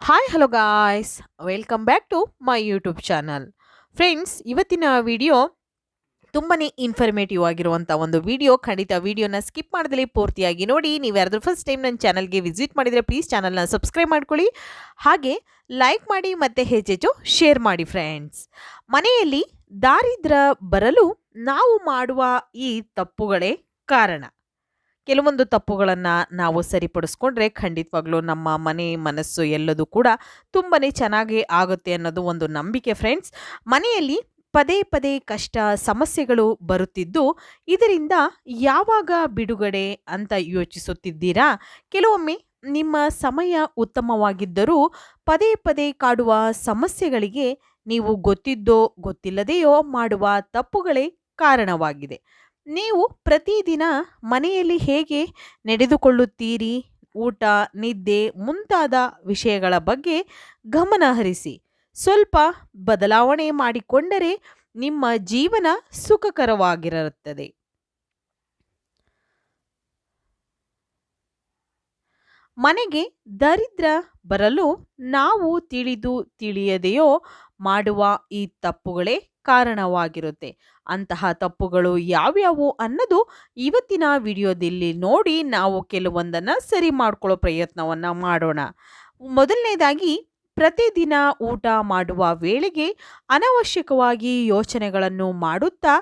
Hi hello guys, welcome back to my YouTube channel. Friends, ಇವತ್ತಿನ video ತುಂಬಾ informative ಆಗಿರುವಂಥ ಒಂದು ವಿಡಿಯೋ. ಖಂಡಿತ ವಿಡಿಯೋನ ಸ್ಕಿಪ್ ಮಾಡದಲ್ಲಿ ಪೂರ್ತಿಯಾಗಿ ನೋಡಿ. ನೀವು ಯಾರಾದರೂ ಫಸ್ಟ್ ಟೈಮ್ ನನ್ನ ಚಾನಲ್ಗೆ ವಿಸಿಟ್ ಮಾಡಿದರೆ ಪ್ಲೀಸ್ ಚಾನಲ್ನ ಸಬ್ಸ್ಕ್ರೈಬ್ ಮಾಡ್ಕೊಳ್ಳಿ, ಹಾಗೆ ಲೈಕ್ ಮಾಡಿ ಮತ್ತು ಹೆಚ್ಚೆಚ್ಚು ಶೇರ್ ಮಾಡಿ. ಫ್ರೆಂಡ್ಸ್, ಮನೆಯಲ್ಲಿ ದಾರಿದ್ರ್ಯ ಬರಲು ನಾವು ಮಾಡುವ ಈ ತಪ್ಪುಗಳೇ ಕಾರಣ. ಕೆಲವೊಂದು ತಪ್ಪುಗಳನ್ನು ನಾವು ಸರಿಪಡಿಸ್ಕೊಂಡ್ರೆ ಖಂಡಿತವಾಗ್ಲೂ ನಮ್ಮ ಮನೆ ಮನಸ್ಸು ಎಲ್ಲದೂ ಕೂಡ ತುಂಬಾ ಚೆನ್ನಾಗಿ ಆಗುತ್ತೆ ಅನ್ನೋದು ಒಂದು ನಂಬಿಕೆ. ಫ್ರೆಂಡ್ಸ್, ಮನೆಯಲ್ಲಿ ಪದೇ ಪದೇ ಕಷ್ಟ ಸಮಸ್ಯೆಗಳು ಬರುತ್ತಿದ್ದು ಇದರಿಂದ ಯಾವಾಗ ಬಿಡುಗಡೆ ಅಂತ ಯೋಚಿಸುತ್ತಿದ್ದೀರಾ? ಕೆಲವೊಮ್ಮೆ ನಿಮ್ಮ ಸಮಯ ಉತ್ತಮವಾಗಿದ್ದರೂ ಪದೇ ಪದೇ ಕಾಡುವ ಸಮಸ್ಯೆಗಳಿಗೆ ನೀವು ಗೊತ್ತಿದ್ದೋ ಗೊತ್ತಿಲ್ಲದೆಯೋ ಮಾಡುವ ತಪ್ಪುಗಳೇ ಕಾರಣವಾಗಿದೆ. ನೀವು ಪ್ರತಿದಿನ ಮನೆಯಲ್ಲಿ ಹೇಗೆ ನಡೆದುಕೊಳ್ಳುತ್ತೀರಿ, ಊಟ, ನಿದ್ದೆ ಮುಂತಾದ ವಿಷಯಗಳ ಬಗ್ಗೆ ಗಮನ ಹರಿಸಿ. ಸ್ವಲ್ಪ ಬದಲಾವಣೆ ಮಾಡಿಕೊಂಡರೆ ನಿಮ್ಮ ಜೀವನ ಸುಖಕರವಾಗಿರುತ್ತದೆ. ಮನೆಗೆ ದರಿದ್ರ ಬರಲು ನಾವು ತಿಳಿದು ತಿಳಿಯದೆಯೋ ಮಾಡುವ ಈ ತಪ್ಪುಗಳೇ ಕಾರಣವಾಗಿರುತ್ತೆ. ಅಂತಹ ತಪ್ಪುಗಳು ಯಾವ್ಯಾವು ಅನ್ನೋದು ಇವತ್ತಿನ ವಿಡಿಯೋದಲ್ಲಿ ನೋಡಿ ನಾವು ಕೆಲವೊಂದನ್ನು ಸರಿ ಮಾಡ್ಕೊಳ್ಳೋ ಪ್ರಯತ್ನವನ್ನು ಮಾಡೋಣ. ಮೊದಲನೇದಾಗಿ, ಪ್ರತಿದಿನ ಊಟ ಮಾಡುವ ವೇಳೆಗೆ ಅನವಶ್ಯಕವಾಗಿ ಯೋಚನೆಗಳನ್ನು ಮಾಡುತ್ತಾ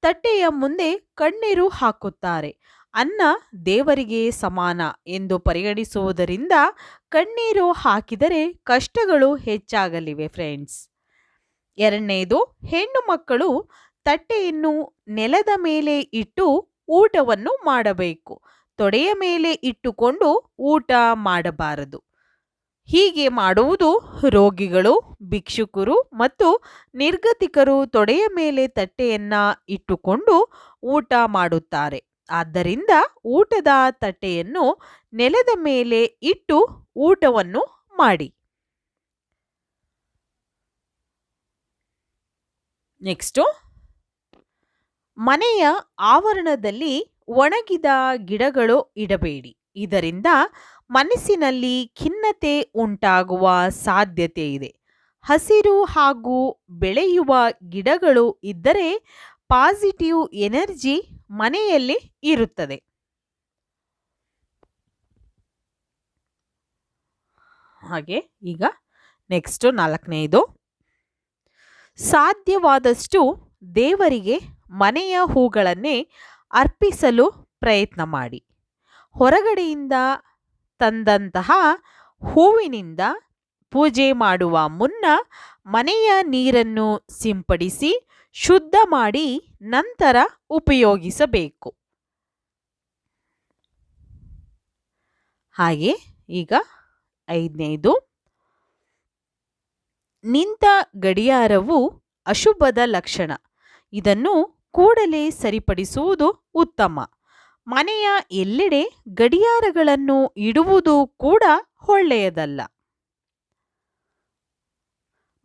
ತಟ್ಟೆಯ ಮುಂದೆ ಕಣ್ಣೀರು ಹಾಕುತ್ತಾರೆ. ಅನ್ನ ದೇವರಿಗೆ ಸಮಾನ ಎಂದು ಪರಿಗಣಿಸುವುದರಿಂದ ಕಣ್ಣೀರು ಹಾಕಿದರೆ ಕಷ್ಟಗಳು ಹೆಚ್ಚಾಗಲಿವೆ. ಫ್ರೆಂಡ್ಸ್, ಎರಡನೇದು, ಹೆಣ್ಣು ಮಕ್ಕಳು ತಟ್ಟೆಯನ್ನು ನೆಲದ ಮೇಲೆ ಇಟ್ಟು ಊಟವನ್ನು ಮಾಡಬೇಕು. ತೊಡೆಯ ಮೇಲೆ ಇಟ್ಟುಕೊಂಡು ಊಟ ಮಾಡಬಾರದು. ಹೀಗೆ ಮಾಡುವುದು ರೋಗಿಗಳು, ಭಿಕ್ಷುಕರು ಮತ್ತು ನಿರ್ಗತಿಕರು ತೊಡೆಯ ಮೇಲೆ ತಟ್ಟೆಯನ್ನ ಇಟ್ಟುಕೊಂಡು ಊಟ ಮಾಡುತ್ತಾರೆ. ಆದ್ದರಿಂದ ಊಟದ ತಟ್ಟೆಯನ್ನು ನೆಲದ ಮೇಲೆ ಇಟ್ಟು ಊಟವನ್ನು ಮಾಡಿ. ನೆಕ್ಸ್ಟು, ಮನೆಯ ಆವರಣದಲ್ಲಿ ಒಣಗಿದ ಗಿಡಗಳು ಇಡಬೇಡಿ. ಇದರಿಂದ ಮನಸ್ಸಿನಲ್ಲಿ ಖಿನ್ನತೆ ಉಂಟಾಗುವ ಸಾಧ್ಯತೆ ಇದೆ. ಹಸಿರು ಹಾಗೂ ಬೆಳೆಯುವ ಗಿಡಗಳು ಇದ್ದರೆ ಪಾಸಿಟಿವ್ ಎನರ್ಜಿ ಮನೆಯಲ್ಲಿ ಇರುತ್ತದೆ. ಹಾಗೆ ಈಗ ನೆಕ್ಸ್ಟ್ ನಾಲ್ಕನೆಯದು, ಸಾಧ್ಯವಾದಷ್ಟು ದೇವರಿಗೆ ಮನೆಯ ಹೂಗಳನ್ನೇ ಅರ್ಪಿಸಲು ಪ್ರಯತ್ನ ಮಾಡಿ. ಹೊರಗಡೆಯಿಂದ ತಂದಂತಹ ಹೂವಿನಿಂದ ಪೂಜೆ ಮಾಡುವ ಮುನ್ನ ಮನೆಯ ನೀರನ್ನು ಸಿಂಪಡಿಸಿ ಶುದ್ಧ ಮಾಡಿ ನಂತರ ಉಪಯೋಗಿಸಬೇಕು. ಹಾಗೆ ಈಗ ಐದನೇದು, ನಿಂತ ಗಡಿಯಾರವು ಅಶುಭದ ಲಕ್ಷಣ. ಇದನ್ನು ಕೂಡಲೇ ಸರಿಪಡಿಸುವುದು ಉತ್ತಮ. ಮನೆಯ ಎಲ್ಲೆಡೆ ಗಡಿಯಾರಗಳನ್ನು ಇಡುವುದು ಕೂಡ ಒಳ್ಳೆಯದಲ್ಲ.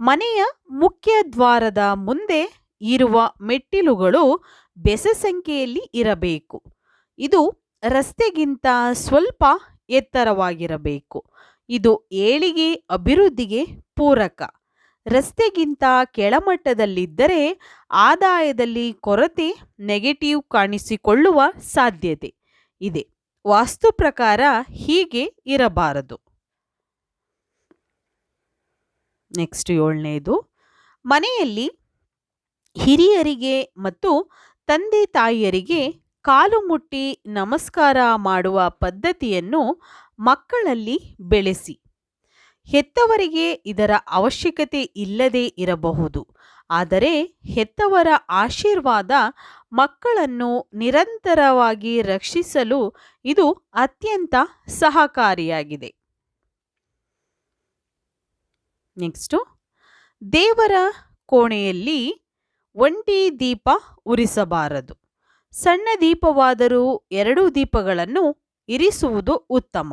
ಮನೆಯ ಮುಖ್ಯ ದ್ವಾರದ ಮುಂದೆ ಇರುವ ಮೆಟ್ಟಿಲುಗಳು ಬೆಸ ಸಂಖ್ಯೆಯಲ್ಲಿ ಇರಬೇಕು. ಇದು ರಸ್ತೆಗಿಂತ ಸ್ವಲ್ಪ ಎತ್ತರವಾಗಿರಬೇಕು. ಇದು ಏಳಿಗೆ ಅಭಿವೃದ್ಧಿಗೆ ಪೂರಕ. ರಸ್ತೆಗಿಂತ ಕೆಳಮಟ್ಟದಲ್ಲಿದ್ದರೆ ಆದಾಯದಲ್ಲಿ ಕೊರತೆ, ನೆಗೆಟಿವ್ ಕಾಣಿಸಿಕೊಳ್ಳುವ ಸಾಧ್ಯತೆ ಇದೆ. ವಾಸ್ತು ಪ್ರಕಾರ ಹೀಗೆ ಇರಬಾರದು. ನೆಕ್ಸ್ಟ್ ಏಳನೇದು, ಮನೆಯಲ್ಲಿ ಹಿರಿಯರಿಗೆ ಮತ್ತು ತಂದೆ ತಾಯಿಯರಿಗೆ ಕಾಲು ಮುಟ್ಟಿ ನಮಸ್ಕಾರ ಮಾಡುವ ಪದ್ಧತಿಯನ್ನು ಮಕ್ಕಳಲ್ಲಿ ಬೆಳೆಸಿ. ಹೆತ್ತವರಿಗೆ ಇದರ ಅವಶ್ಯಕತೆ ಇಲ್ಲದೇ ಇರಬಹುದು, ಆದರೆ ಹೆತ್ತವರ ಆಶೀರ್ವಾದ ಮಕ್ಕಳನ್ನು ನಿರಂತರವಾಗಿ ರಕ್ಷಿಸಲು ಇದು ಅತ್ಯಂತ ಸಹಕಾರಿಯಾಗಿದೆ. ನೆಕ್ಸ್ಟು, ದೇವರ ಕೋಣೆಯಲ್ಲಿ ಒಂಟಿ ದೀಪ ಉರಿಸಬಾರದು. ಸಣ್ಣ ದೀಪವಾದರೂ 2 ದೀಪಗಳನ್ನು ಇರಿಸುವುದು ಉತ್ತಮ.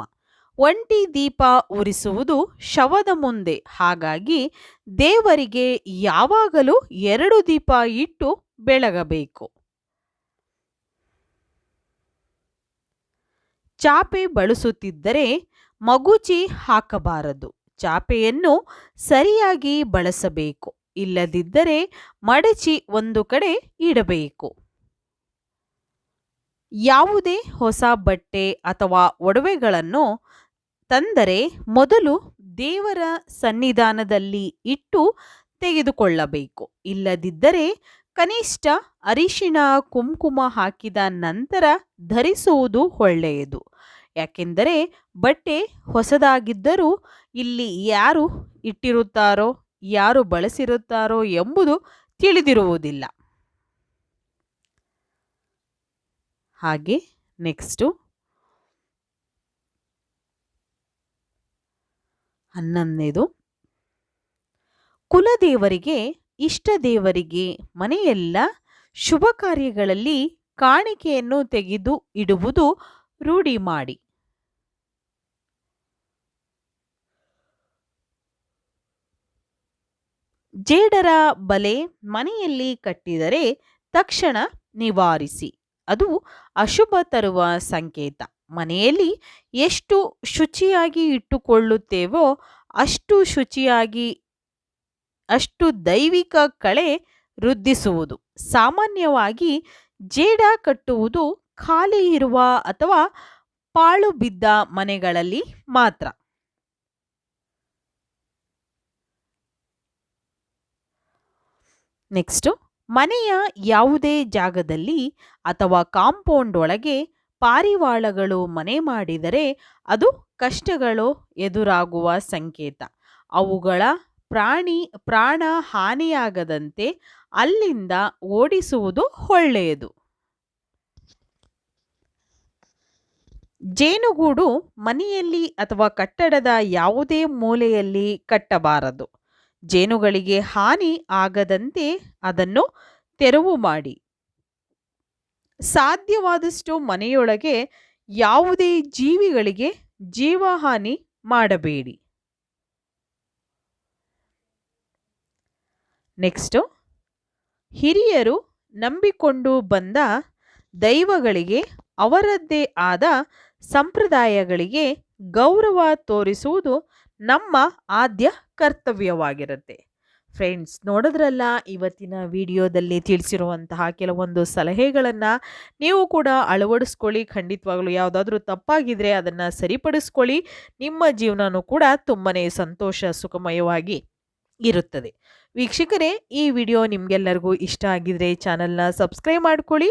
ಒಂಟಿ ದೀಪ ಉರಿಸುವುದು ಶವದ ಮುಂದೆ. ಹಾಗಾಗಿ ದೇವರಿಗೆ ಯಾವಾಗಲೂ 2 ದೀಪ ಇಟ್ಟು ಬೆಳಗಬೇಕು. ಚಾಪೆ ಬಳಸುತ್ತಿದ್ದರೆ ಮಗುಚಿ ಹಾಕಬಾರದು. ಚಾಪೆಯನ್ನು ಸರಿಯಾಗಿ ಬಳಸಬೇಕು. ಇಲ್ಲದಿದ್ದರೆ ಮಡಚಿ ಒಂದು ಕಡೆ ಇಡಬೇಕು. ಯಾವುದೇ ಹೊಸ ಬಟ್ಟೆ ಅಥವಾ ಒಡವೆಗಳನ್ನು ತಂದರೆ ಮೊದಲು ದೇವರ ಸನ್ನಿಧಾನದಲ್ಲಿ ಇಟ್ಟು ತೆಗೆದುಕೊಳ್ಳಬೇಕು. ಇಲ್ಲದಿದ್ದರೆ ಕನಿಷ್ಠ ಅರಿಶಿಣ ಕುಂಕುಮ ಹಾಕಿದ ನಂತರ ಧರಿಸುವುದು ಒಳ್ಳೆಯದು. ಯಾಕೆಂದರೆ ಬಟ್ಟೆ ಹೊಸದಾಗಿದ್ದರೂ ಇಲ್ಲಿ ಯಾರು ಇಟ್ಟಿರುತ್ತಾರೋ ಯಾರು ಬಳಸಿರುತ್ತಾರೋ ಎಂಬುದು ತಿಳಿದಿರುವುದಿಲ್ಲ. ಹಾಗೆ ನೆಕ್ಸ್ಟು 11ನೇದು, ಕುಲದೇವರಿಗೆ ಇಷ್ಟ ದೇವರಿಗೆ ಮನೆಯೆಲ್ಲ ಶುಭ ಕಾರ್ಯಗಳಲ್ಲಿ ಕಾಣಿಕೆಯನ್ನು ತೆಗೆದು ಇಡುವುದು ರೂಢಿ ಮಾಡಿ. ಜೇಡರ ಬಲೆ ಮನೆಯಲ್ಲಿ ಕಟ್ಟಿದರೆ ತಕ್ಷಣ ನಿವಾರಿಸಿ. ಅದು ಅಶುಭ ತರುವ ಸಂಕೇತ. ಮನೆಯಲ್ಲಿ ಎಷ್ಟು ಶುಚಿಯಾಗಿ ಇಟ್ಟುಕೊಳ್ಳುತ್ತೇವೋ ಅಷ್ಟು ದೈವಿಕ ಕಳೆ ವೃದ್ಧಿಸುವುದು. ಸಾಮಾನ್ಯವಾಗಿ ಜೇಡ ಕಟ್ಟುವುದು ಖಾಲಿ ಇರುವ ಅಥವಾ ಪಾಳು ಬಿದ್ದ ಮನೆಗಳಲ್ಲಿ ಮಾತ್ರ. ನೆಕ್ಸ್ಟು, ಮನೆಯ ಯಾವುದೇ ಜಾಗದಲ್ಲಿ ಅಥವಾ ಕಾಂಪೌಂಡ್ ಒಳಗೆ ಪಾರಿವಾಳಗಳು ಮನೆ ಮಾಡಿದರೆ ಅದು ಕಷ್ಟಗಳು ಎದುರಾಗುವ ಸಂಕೇತ. ಅವುಗಳ ಪ್ರಾಣ ಹಾನಿಯಾಗದಂತೆ ಅಲ್ಲಿಂದ ಓಡಿಸುವುದು ಒಳ್ಳೆಯದು. ಜೇನುಗೂಡು ಮನೆಯಲ್ಲಿ ಅಥವಾ ಕಟ್ಟಡದ ಯಾವುದೇ ಮೂಲೆಯಲ್ಲಿ ಕಟ್ಟಬಾರದು. ಜೇನುಗಳಿಗೆ ಹಾನಿ ಆಗದಂತೆ ಅದನ್ನು ತೆರವು ಮಾಡಿ. ಸಾಧ್ಯವಾದಷ್ಟು ಮನೆಯೊಳಗೆ ಯಾವುದೇ ಜೀವಿಗಳಿಗೆ ಜೀವಹಾನಿ ಮಾಡಬೇಡಿ. ನೆಕ್ಸ್ಟು, ಹಿರಿಯರು ನಂಬಿಕೊಂಡು ಬಂದ ದೈವಗಳಿಗೆ ಅವರದ್ದೇ ಆದ ಸಂಪ್ರದಾಯಗಳಿಗೆ ಗೌರವ ತೋರಿಸುವುದು ನಮ್ಮ ಆದ್ಯ ಕರ್ತವ್ಯವಾಗಿರುತ್ತೆ. ಫ್ರೆಂಡ್ಸ್, ನೋಡಿದ್ರಲ್ಲ ಇವತ್ತಿನ ವಿಡಿಯೋದಲ್ಲಿ ತಿಳಿಸಿರುವಂತಹ ಕೆಲವೊಂದು ಸಲಹೆಗಳನ್ನು ನೀವು ಕೂಡ ಅಳವಡಿಸ್ಕೊಳ್ಳಿ. ಖಂಡಿತವಾಗಲೂ ಯಾವುದಾದ್ರೂ ತಪ್ಪಾಗಿದ್ದರೆ ಅದನ್ನು ಸರಿಪಡಿಸ್ಕೊಳ್ಳಿ. ನಿಮ್ಮ ಜೀವನನೂ ಕೂಡ ತುಂಬಾ ಸಂತೋಷ ಸುಖಮಯವಾಗಿ ಇರುತ್ತದೆ. ವೀಕ್ಷಕರೇ, ಈ ವಿಡಿಯೋ ನಿಮಗೆಲ್ಲರಿಗೂ ಇಷ್ಟ ಆಗಿದ್ರೆ ಚಾನಲ್ನ ಸಬ್ಸ್ಕ್ರೈಬ್ ಮಾಡ್ಕೊಳ್ಳಿ,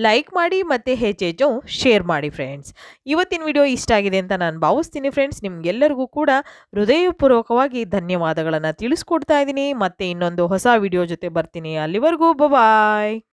ಲೈಕ್ ಮಾಡಿ ಮತ್ತು ಹೆಚ್ಚೆಚ್ಚು ಶೇರ್ ಮಾಡಿ. ಫ್ರೆಂಡ್ಸ್, ಇವತ್ತಿನ ವಿಡಿಯೋ ಇಷ್ಟ ಆಗಿದೆ ಅಂತ ನಾನು ಭಾವಿಸ್ತೀನಿ. ಫ್ರೆಂಡ್ಸ್, ನಿಮಗೆಲ್ಲರಿಗೂ ಕೂಡ ಹೃದಯಪೂರ್ವಕವಾಗಿ ಧನ್ಯವಾದಗಳನ್ನು ತಿಳಿಸ್ಕೊಡ್ತಾ ಇದ್ದೀನಿ. ಮತ್ತೆ ಇನ್ನೊಂದು ಹೊಸ ವಿಡಿಯೋ ಜೊತೆ ಬರ್ತೀನಿ. ಅಲ್ಲಿವರೆಗೂ ಬಾಯ್.